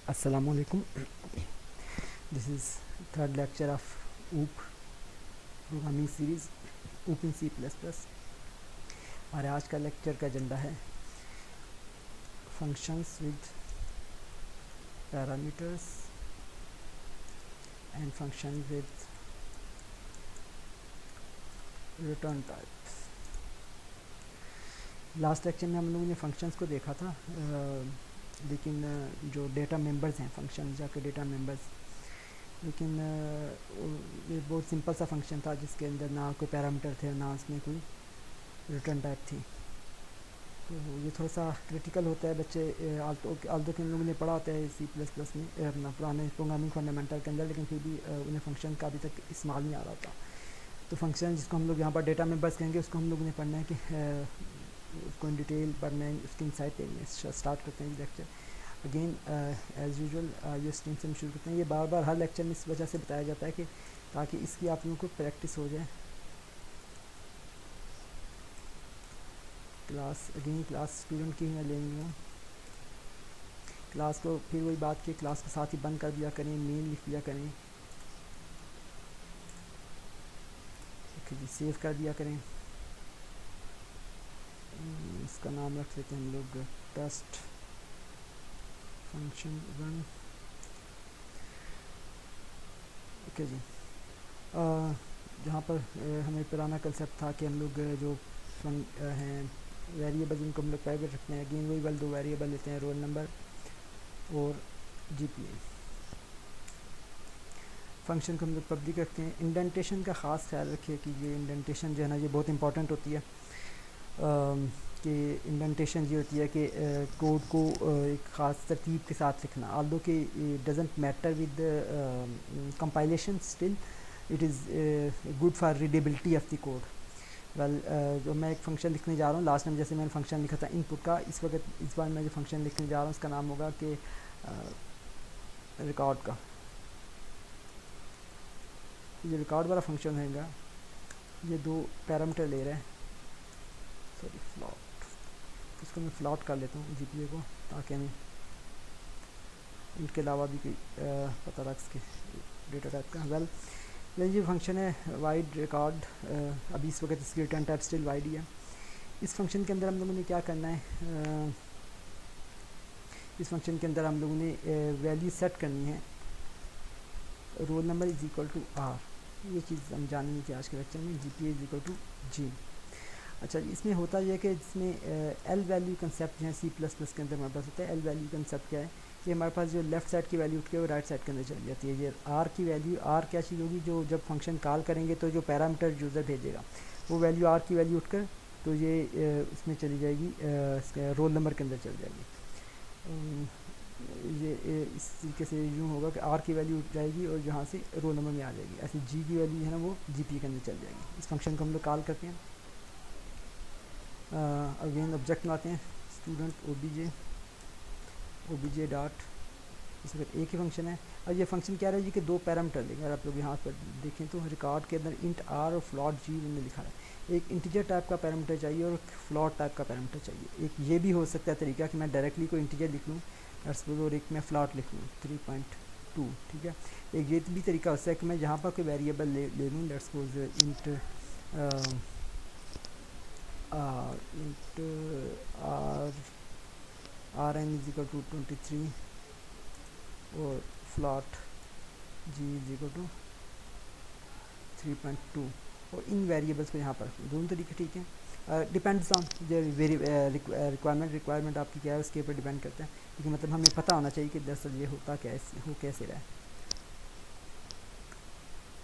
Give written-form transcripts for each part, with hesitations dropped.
Assalamu alaikum. This is third lecture of OOP programming series OOP in C++. ہمارے آج کا lecture کا agenda ہے functions with parameters and functions with return types. Last lecture میں ہم لوگوں نے فنکشنز کو دیکھا تھا، لیکن جو ڈیٹا ممبرز ہیں فنکشن جا کے ڈیٹا ممبرز، لیکن یہ بہت سمپل سا فنکشن تھا جس کے اندر نہ کوئی پیرامیٹر تھے نہ اس میں کوئی ریٹرن ٹائپ تھی. تو یہ تھوڑا سا کرٹیکل ہوتا ہے بچے آلدو کہ ان لوگوں نے پڑھا ہوتا ہے C++ میں اپنا پرانے پروگرامنگ فنڈامنٹل کے اندر، لیکن پھر بھی انہیں فنکشن کا ابھی تک استعمال نہیں آ رہا تھا. تو فنکشن جس کو ہم لوگ یہاں پر ڈیٹا ممبرز کہیں گے اس کو ہم لوگوں نے پڑھنا ہے کہ اس کو ان ڈیٹیل پڑھنا ہے. اس کی انسائٹ دیکھنا ہے. اسٹارٹ کرتے ہیں لیکچر اگین ایز یوزول یہ اسٹریم سے ہم شروع کرتے ہیں. یہ بار بار ہر لیکچر میں اس وجہ سے بتایا جاتا ہے کہ تاکہ اس کی آپ لوگوں کو پریکٹس ہو جائے. کلاس اسٹوڈنٹ کی میں لے لوں کلاس کو، پھر وہی بات کہ کلاس کے ساتھ ہی بند کر دیا کریں، مین لکھ دیا کریں، سیو کر دیا کریں. اس کا نام رکھ لیتے ہیں ہم لوگ ٹیسٹ فنکشن 1. اوکے جی. جہاں پر ہمیں پرانا کنسیپٹ تھا کہ ہم لوگ جو ہیں ویریبل جن کو ہم لوگ پرائیویٹ رکھتے ہیں، اگین وہی دو ویریبل لیتے ہیں، رول نمبر اور جی پی اے. فنکشن کو ہم لوگ پبلک رکھتے ہیں. انڈینٹیشن کا خاص خیال رکھیے کہ یہ انڈینٹیشن جو ہے نا یہ بہت امپورٹنٹ ہوتی ہے. کہ انڈینٹیشن یہ ہوتی ہے کہ کوڈ کو ایک خاص ترتیب کے ساتھ لکھنا. آلدو کہ doesn't matter with compilation still it is good for readability of the code. Well جو میں ایک فنکشن لکھنے جا رہا ہوں، لاسٹ ٹائم جیسے میں نے فنکشن لکھا تھا ان پٹ کا، اس وقت اس بار میں جو فنکشن لکھنے جا رہا ہوں اس کا نام ہوگا کہ ریکارڈ کا. یہ ریکارڈ والا فنکشن ہے گا، یہ دو پیرامیٹر لے رہے ہیں، سوری فلوٹ. اس کو میں فلوٹ کر لیتا ہوں جی پی اے کو تاکہ ہمیں ان کے علاوہ بھی کوئی پتہ لگ سکے ڈیٹا ٹائپ کا. ویل یہ فنکشن ہے وائڈ ریکارڈ. ابھی اس وقت اس کی ریٹرن ٹائپ اسٹل وائڈ ہی ہے. اس فنکشن کے اندر ہم لوگوں نے کیا کرنا ہے، اس فنکشن کے اندر ہم لوگوں نے ویلیو سیٹ کرنی ہے roll number is equal to r. یہ چیز ہم جانیں گے کہ آج کے لیکچر میں جی پی اے از اکول ٹو جی. اچھا جی، اس میں ہوتا یہ ہے کہ جس میں ایل ویلیو کنسیپٹ جو ہے C++ کے اندر ہمارے پاس ہوتا ہے. ایل ویلیو کنسیپٹ کیا ہے کہ ہمارے پاس جو لیفٹ سائڈ کی ویلیو اٹھ کے وہ رائٹ سائڈ کے اندر چلی جاتی ہے. یہ آر کی ویلیو، آر کیا چیز ہوگی، جو جب فنکشن کال کریں گے تو جو پیرامیٹر یوزر بھیجے گا وہ ویلیو آر کی ویلیو اٹھ کر تو یہ اس میں چلی جائے گی، اس کے رول نمبر کے اندر چل جائے گی. یہ اس طریقے سے یوں ہوگا کہ آر کی ویلیو اٹھ جائے گی اور جہاں سے رول نمبر میں آ جائے گی. ایسے جی کی ویلیو ہے نا وہ جی پی کے اندر چل جائے گی. اس فنکشن کو ہم لوگ کال کرتے ہیں. اگین آبجیکٹ میں آتے ہیں student O B J dot, اس وقت ایک ہی فنکشن ہے. اب یہ فنکشن کیا رہا ہے جی کہ دو پیرامیٹر لے گا. اگر آپ لوگ یہاں پر دیکھیں تو ریکارڈ کے اندر انٹ آر اور فلوٹ جی انہوں نے لکھا ہے. ایک انٹیجر ٹائپ کا پیرامیٹر چاہیے اور فلوٹ ٹائپ کا پیرامیٹر چاہیے. ایک یہ بھی ہو سکتا ہے طریقہ کہ میں ڈائریکٹلی کوئی انٹیجر لکھ لوں اور ایک میں فلوٹ لکھ لوں 3.2. ٹھیک ہے. ایک یہ بھی طریقہ ہو سکتا ہے کہ میں جہاں پر کوئی ویریبل لے لوں، let's suppose int r n is equal to 23 اور float g is equal to 3.2 اور ان ویریبلس کو یہاں پر دونوں طریقے ٹھیک ہیں. ڈپینڈس آن ریکوائرمنٹ آپ کی کیا ہے اس کے اوپر ڈپینڈ کرتا ہے، لیکن مطلب ہمیں پتہ ہونا چاہیے کہ دراصل یہ ہوتا ہو کیسے رہا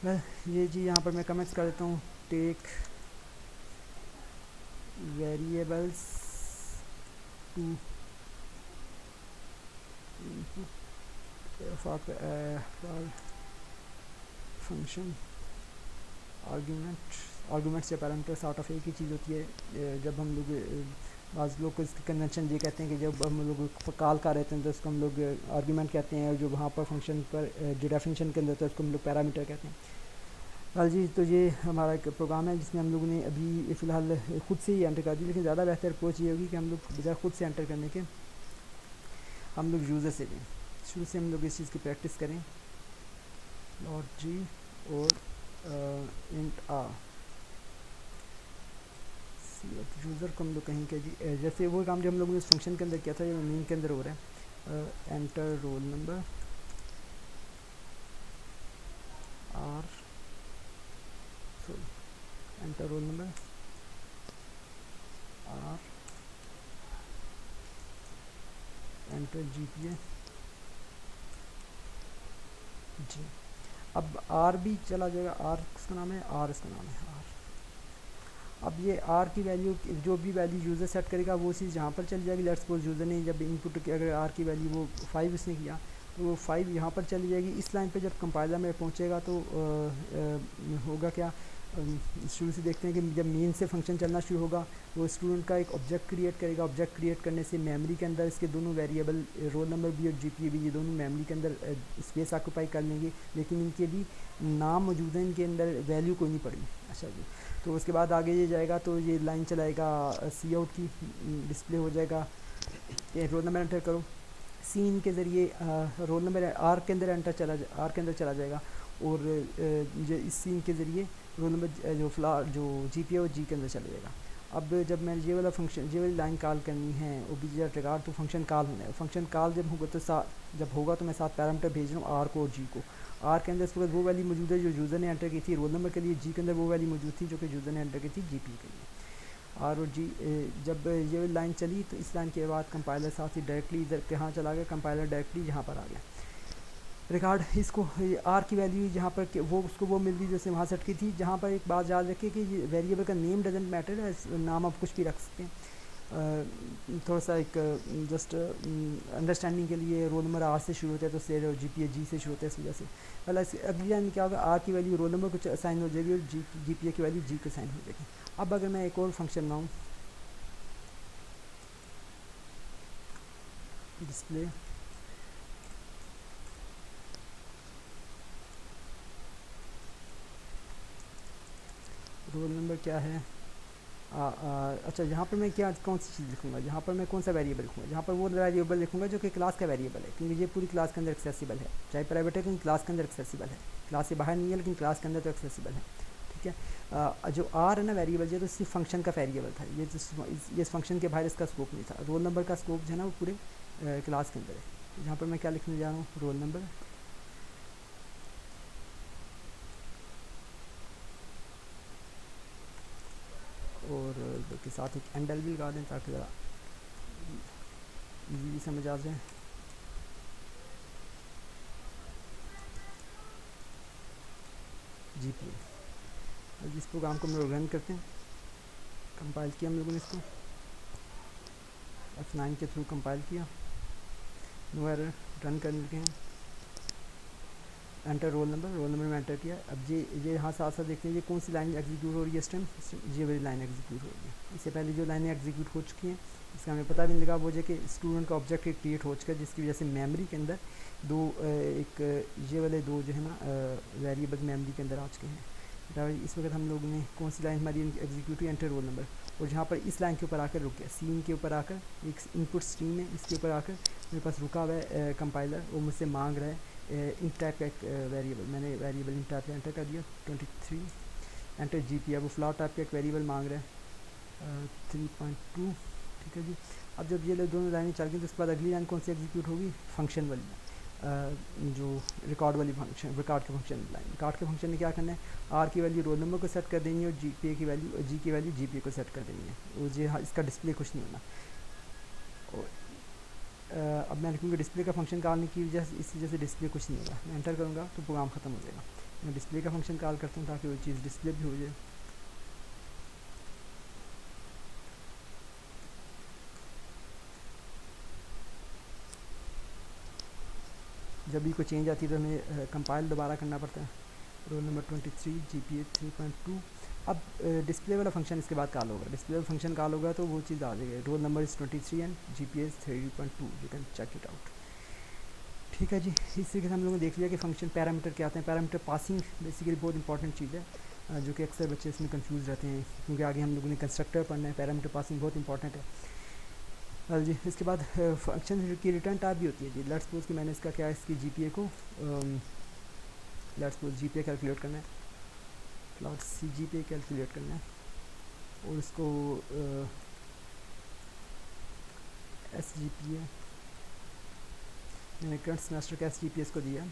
ہے. یہ جی یہاں پر میں کمنٹس کر دیتا ہوں. ٹیک ویریبلس ٹو فنکشن آرگومنٹس یا پیرامیٹرس آؤٹ آف ایک ہی چیز ہوتی ہے. جب ہم لوگ بعض لوگ کو اس کی کنونشن یہ کہتے ہیں کہ جب ہم لوگ کال کر رہے ہیں تو اس کو ہم لوگ آرگومنٹ کہتے ہیں، اور جو وہاں پر فنکشن پر جو ڈیفینیشن کے اندر ہوتا ہے اس کو ہم لوگ پیرامیٹر کہتے ہیں. جی تو یہ ہمارا ایک پروگرام ہے جس میں ہم لوگوں نے ابھی فی الحال خود سے ہی انٹر کر دی، لیکن زیادہ بہتر اپروچ یہ ہوگی کہ ہم لوگ بجائے خود سے انٹر کرنے کے ہم لوگ یوزر سے دیں. شروع سے ہم لوگ اس چیز کی پریکٹس کریں. لاٹ جی اور انٹ آر یوزر کو ہم لوگ کہیں کہ جی جیسے وہ کام جو ہم لوگوں نے اس فنکشن کے اندر کیا تھا جو مین کے اندر ہو رہا ہے. Enter roll number R enter roll number R enter G P A G. اب آر بھی چلا جائے گا. آر کس کا نام ہے؟ آر اس کا نام ہے آر. اب یہ آر کی ویلیو جو بھی ویلیو یوزر سیٹ کرے گا وہ چیز یہاں پر چل جائے گی. لیٹس سپوز یوزر نے جب ان پٹ اگر آر کی ویلیو وہ 5 اس نے کیا تو وہ 5 یہاں پر چلی جائے گی. اس لائن پہ جب کمپائلر میں پہنچے گا تو ہوگا کیا. شروع سے دیکھتے ہیں کہ جب مین سے فنکشن چلنا شروع ہوگا وہ اسٹوڈنٹ کا ایک آبجیکٹ کریٹ کرے گا. آبجیکٹ کریٹ کرنے سے میموری کے اندر اس کے دونوں ویریبل رول نمبر بھی اور جی پی اے بھی یہ دونوں میموری کے اندر اسپیس آکوپائی کر لیں گے, لیکن ان کے بھی نام موجود ہیں, ان کے اندر ویلیو کوئی نہیں پڑی. اچھا جی, تو اس کے بعد آگے یہ جائے گا تو یہ لائن چلائے گا سی آؤٹ کی, ڈسپلے ہو جائے گا کہ رول نمبر انٹر کرو. سین کے ذریعے رول نمبر آر کے اندر آر کے اندر چلا جائے گا اور اس سین کے ذریعے رول نمبر جو جی پی او جی کے اندر چلا جائے گا. اب جب میں یہ والا فنکشن یہ والی لائن کال کرنی ہے او بی جی ریگارڈ تو فنکشن کال ہونا ہے. فنکشن کال جب ہوگا تو جب ہوگا تو میں ساتھ پیرامیٹر بھیج رہا ہوں آر کو اور جی کو. آر کے اندر اس کے بعد وہ ویلیو موجود ہے جو یوزر نے انٹر کی تھی رول نمبر کے لیے. جی کے اندر وہ ویلیو موجود تھی جو کہ یوزر نے انٹر کی تھی جی پی کے لیے. آر اور جی جب یہ لائن چلی تو اس لائن کے بعد کمپائلر ساتھ ہی ڈائریکٹلی ادھر کہاں چلا گیا, کمپائلر ڈائریکٹلی یہاں پر آ گیا. ریکارڈ اس کو آر کی ویلیو جہاں پر وہ اس کو وہ مل گئی جیسے وہاں سیٹ کی تھی. جہاں پر ایک بات یاد رکھیے کہ یہ ویریبل کا نیم ڈزنٹ میٹر ہے, نام آپ کچھ بھی رکھ سکتے ہیں. تھوڑا سا ایک جسٹ انڈرسٹینڈنگ کے لیے رول نمبر آر سے شروع ہوتا ہے تو سے جی پی اے جی سے شروع ہوتا ہے, اس وجہ سے پہلے اگلی لائن کیا ہوگا, آر کی ویلیو رول نمبر کچھ اسائن ہو جائے گی اور جی پی اے کی ویلیو جی کو اسائن ہو جائے گی. اب اگر میں ایک اور فنکشن لاؤں ڈسپلے رول نمبر کیا ہے, اچھا یہاں پر میں کیا کون سی چیز لکھوں گا, یہاں پر میں کون سا ویریبل لکھوں گا, جہاں پر وہ ویریبل لکھوں گا جو کہ کلاس کا ویریبل ہے, کیونکہ یہ پوری کلاس کے اندر ایکسیسیبل ہے. چاہے پرائیویٹ ہے لیکن کلاس کے اندر ایکسیسیبل ہے, کلاس سے باہر نہیں ہے لیکن کلاس کے اندر تو ایکسیسیبل ہے. ٹھیک ہے, جو آر ہے نا ویریبل یہ تو صرف فنکشن کا ویریبل تھا, یہ اس فنکشن کے باہر اس کا اسکوپ نہیں تھا. رول نمبر کا اسکوپ جو ہے نا وہ پورے کلاس کے اندر ہے. یہاں پر میں کیا لکھنے جا رہا ہوں, رول نمبر اور کے ساتھ ایک اینڈل بھی لگا دیں تاکہ ذرا ایزیلی سمجھ آ جائے. جی پی اے جس پروگرام کو ہم لوگ رن کرتے ہیں, کمپائل کیا ہم لوگوں نے اس کو F9 کے تھرو کمپائل کیا, نو ایرر, رن کر لگے ہیں. انٹر رول نمبر میں انٹر کیا. اب یہ یہاں ساتھ ساتھ دیکھتے ہیں یہ کون سی لائن ایگزیکیوٹ ہو رہی ہے اس ٹائم, یہ والی لائن ایگزیکیوٹ ہو رہی ہے. اس سے پہلے جو لائنیں ایگزیکیوٹ ہو چکی ہیں اس کا ہمیں پتہ بھی نہیں لگا, وہ جو کہ اسٹوڈنٹ کا آبجیکٹ کریٹ ہو چکا ہے, جس کی وجہ سے میموری کے اندر ایک یہ والے دو جو ہے نا ویریبل میموری کے اندر آ چکے ہیں. اس وقت ہم لوگوں نے کون سی لائن ہماری ایگزیکیوٹ ہوئی, انٹر رول نمبر, اور جہاں پر اس لائن کے اوپر آ کر رک گیا, سین کے اوپر آ کر ایک ان پٹ اسٹریم ہے اس کے اوپر آ کر میرے پاس رکا ہوا ہے کمپائلر, وہ مجھ سے مانگ رہا ہے انٹ ٹائپ کا ایک ویریبل. میں نے ویریبل انٹ ٹائپ کا انٹر کر دیا 23 انٹر جی پی. اب وہ فلاٹ ٹائپ کا ایک ویریبل مانگ رہا ہے 3.2. ٹھیک ہے جی. اب جب یہ دونوں لائنیں چل گئی تو اس کے بعد اگلی لائن کون سی ایگزیکیوٹ ہوگی, فنکشن والی, جو ریکارڈ والی فنکشن, ریکارڈ کے فنکشن لائن. ریکارڈ کے فنکشن نے کیا کرنا ہے, آر کی ویلیو رول نمبر کو سیٹ کر دینی ہے اور جی پی اے کی ویلیو جی کی ویلیو جی پی اے کو سیٹ کر دینی ہے. وہ جی اس کا ڈسپلے کچھ نہیں ہونا. اب میں لکھوں گا ڈسپلے کا فنکشن کال نہیں کی وجہ سے, اس وجہ سے ڈسپلے کچھ نہیں ہوگا. میں انٹر کروں گا تو پروگرام ختم ہو جائے گا. میں ڈسپلے کا فنکشن کال کرتا ہوں تاکہ وہ چیز ڈسپلے بھی ہو جائے. جب بھی کوئی چینج آتی ہے تو ہمیں کمپائل دوبارہ کرنا پڑتا ہے. رول نمبر 23 جی پی اے 3.2. اب ڈسپلے والا فنکشن اس کے بعد کال ہوگا. ڈسپلے والا فنکشن کال ہوگا تو وہ چیز آ جائے گی, roll number is 23 and GPA پی اے 3.2. You can check it out. ٹھیک ہے جی. اس طریقے سے ہم لوگوں نے دیکھ لیا کہ فنکشن پیرامیٹر کیا آتے ہیں. پیرامیٹر پاسنگ بیسیکلی بہت امپورٹنٹ چیز ہے جو کہ اکثر بچے اس میں کنفیوز رہتے ہیں, کیونکہ آگے ہم لوگوں نے کنسٹرکٹر پڑھنا ہے. پیرامیٹر پاسنگ بہت امپورٹنٹ ہے. جی اس کے بعد فنکشن کی ریٹرن ٹائپ بھی ہوتی ہے جی. لیٹس سپوز کہ میں نے اس کا کیا اس کی جی پی اے کو لیٹس سپوز جی پی اے کیلکولیٹ کرنا ہے, پلاٹ سی جی پی اے کیلکولیٹ کرنا ہے, اور اس کو ایس جی پی اے میں نے کرنٹ سیمسٹر کا ایس جی پی ایس کو دیا,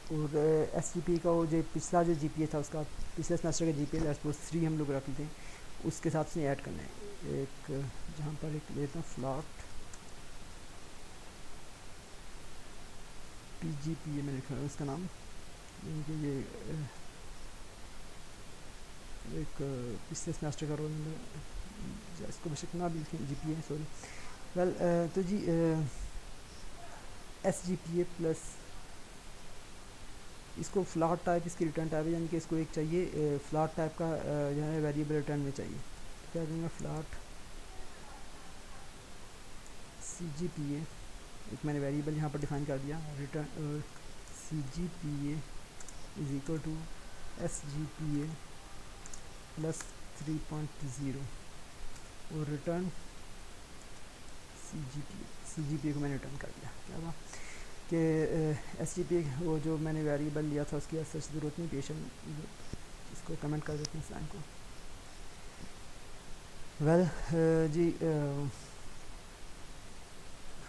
اور ایس جی پی کا وہ جو پچھلا جو جی پی اے تھا اس کا پچھلے سیمسٹر کا جی پی اے لیٹس سپوز 3 ہم لوگ رکھ لیتے ہیں, اس کے ساتھ اس نے ایڈ کرنا ہے ایک جہاں پر ایک لیتا ہوں فلاٹ پی جی پی اے میں لکھا ہے اس کا نام, یعنی کہ یہ ایک پچھلے سیمسٹر کا رول نمبر, اس کو بشک نہ بھی لکھیں جی پی اے سوری. ویل تو جی S G P A plus اس کو فلاٹ ٹائپ اس کی ریٹرن ٹائپ ہے, یعنی کہ اس کو ایک چاہیے فلاٹ ٹائپ کا جو ہے ویریبل ریٹرن میں چاہیے. کیا دوں گا فلاٹ سی جی پی اے, ایک میں نے ویریبل یہاں پر ڈیفائن کر دیا, return C G P A is equal to S G P A plus 3.0 اور ریٹرن سی جی پی اے کو میں نے ریٹرن کر دیا. کیا ہوا کہ ایس جی پی اے وہ جو میں نے ویریبل لیا تھا اس کی سچ ضرورت نہیں پیش ہے, اس کو کمنٹ کر دیتے ہیں اس لائن کو. ویل جی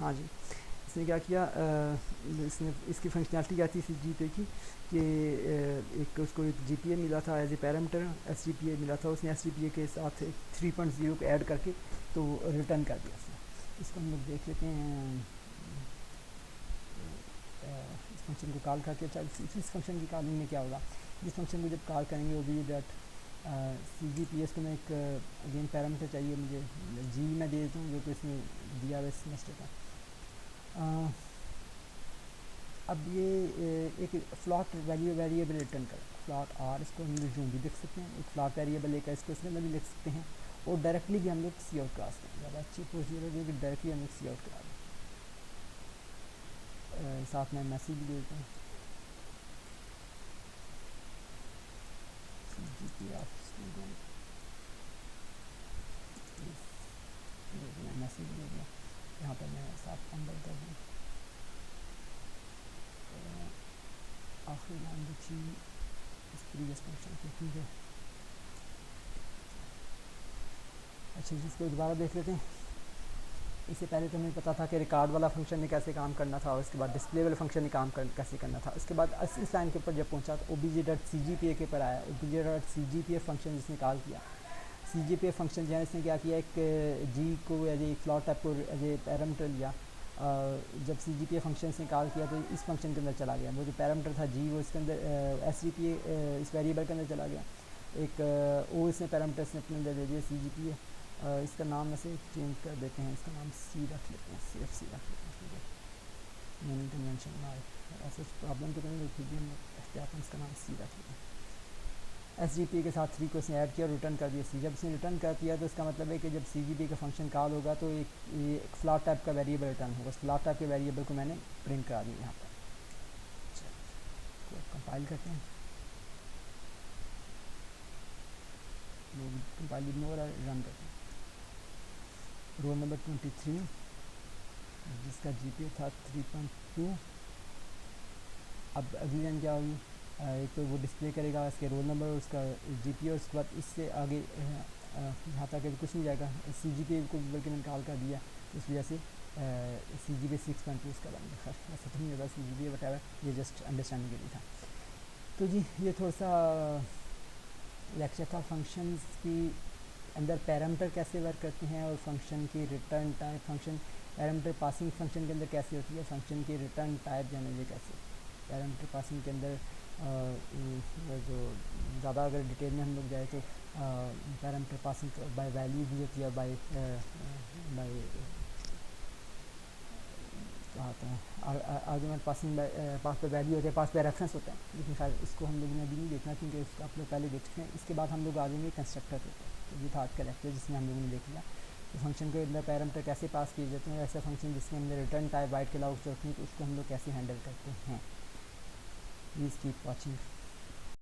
ہاں جی اس نے کیا کیا, اس کی فنکشنالٹی کیا تھی سی جی پی کی کہ ایک اس کو ایک جی پی اے ملا تھا as a parameter, S G P A ملا تھا, اس نے ایس جی پی اے کے ساتھ 3.0 کو ایڈ کر کے تو ریٹرن کر دیا اس نے. اس کو ہم لوگ دیکھ لیتے ہیں اس فنکشن کو کال کر کے. اس فنکشن کی کالنگ میں کیا ہوگا, جس فنکشن کو جب کال کریں گے وہ بھی that C G P S کو میں ایک اگین پیرامیٹر چاہیے مجھے جی میں دے دیتا ہوں جو کہ اس نے دیا ہوا اس سیمسٹر کا. اب یہ ایک فلاٹ ویریبل ریٹرن کرے, فلاٹ آر اس کو ہم لوگ یوں بھی لکھ سکتے ہیں, ایک فلاٹ ویریبل لے کر اس کو اس میں بھی لکھ سکتے ہیں, اور ڈائریکٹلی بھی ہم لوگ سی آؤٹ کرا سکتے ہیں. زیادہ اچھی پروسیجر ہوگی کہ ڈائریکٹلی ہم لوگ سی آؤٹ کرا دیں. ساتھ میں میسیج بھی دیتا ہوں سی جی پی آف اسٹوڈنٹ, میں میسیج دے دیا یہاں پر میں ساتھ انڈر کر دوں آخری لائن بچی اس پریویس فنکشن کی. ٹھیک ہے اچھا جس کو دوبارہ دیکھ لیتے ہیں. اس سے پہلے تو ہمیں پتا تھا کہ ریکارڈ والا فنکشن نے کیسے کام کرنا تھا, اور اس کے بعد ڈسپلے والا فنکشن نے کام کیسے کرنا تھا. اس کے بعد اس لائن کے اوپر جب پہنچا تو او بی جی ڈاٹ سی جی پی اے کے پر آیا. O b g dot c جی پی اے فنکشن جس نے کال کیا, سی جی پی اے فنکشن جو ہے اس نے کیا کیا, ایک جی کو ایز اے فلاٹ ٹائپ کو ایز اے پیرامیٹر لیا. جب سی جی پی اے فنکشن نے کال کیا تو اس فنکشن کے اندر چلا گیا. وہ جو پیرامیٹر تھا جی وہ اس کے اندر ایس جی پی اے اس ویریبل کے اندر چلا گیا. ایک او اس نے پیرامیٹر نے اپنے اندر دے دیا سی جی پی اے. اس کا نام ایسے چینج کر دیتے ہیں, اس کا نام سی رکھ لیتے ہیں, سی ایف سی رکھ لیتے ہیں. نیم کنونشن نہ ایسے پرابلم تو نہیں, پھر بھی ہم احتیاط اس کا نام سی رکھ لیتے ہیں. ایس جی پی کے ساتھ 3 کو اس نے ایڈ کیا اور ریٹرن کر دیا سی. جب اس نے ریٹرن کر دیا تو اس کا مطلب ہے کہ جب سی جی پی کا فنکشن کال ہوگا تو ایک فلاٹ ٹائپ کا ویریبل ریٹرن ہوگا. اس فلاٹ ٹائپ کے ویریبل کو میں نے پرنٹ کرا دیا یہاں پر. تو کمپائل کرتے ہیں, کمپائل اگنور اور رن کرتے ہیں. رول نمبر 23 جس کا جی پی اے تھا 3.2. اب اگلی لائن کیا ہوگی, ایک تو وہ ڈسپلے کرے گا اس کے رول نمبر اور اس کا جی پی اے, اور اس کے بعد اس سے آگے یہاں تک کچھ نہیں جائے گا. سی جی پی اے کو بلکہ میں نے کال کر دیا اس وجہ سے سی جی پی اے 6.2 اس کا بن گیا. خیر ایسا تو نہیں ہوگا سی جی پی اے وٹ ایور, یہ جسٹ انڈرسٹینڈنگ کے لیے تھا. تو جی یہ تھوڑا سا لیکچر تھا فنکشنز کی اندر پیرامیٹر کیسے ورک کرتے ہیں, اور فنکشن کی return type, function parameter passing function کے اندر کیسے ہوتی ہے, فنکشن کی ریٹرن ٹائپ جو ہے یہ کیسے پیرامیٹر پاسنگ کے اندر جو زیادہ اگر ڈیٹیل میں ہم لوگ جائے تو پیرامیٹر پاسنگ بائی ویلیو بھی ہوتی ہے, بائی کیا ہوتا ہے آرگومنٹ پاسنگ پاس پہ ویلیو ہوتا ہے, پاس پہ ریفرنس ہوتا ہے. لیکن خیر اس کو ہم لوگوں نے ابھی نہیں دیکھنا کیونکہ اس کو آپ لوگ پہلے دیکھ چکے ہیں. اس کے بعد ہم لوگ آ جائیں گے کنسٹرکٹر پہ. تو یہ تھا آج کا لیکچر جس میں ہم لوگوں نے دیکھ لیا کہ فنکشن کے اندر پیرامیٹر کیسے پاس کیے جاتے ہیں, ایسا فنکشن جس کے اندر ریٹرن ٹائپ وائٹ کے علاوہ ہوتی ہے تو اس کو ہم لوگ کیسے ہینڈل کرتے ہیں. Please keep watching.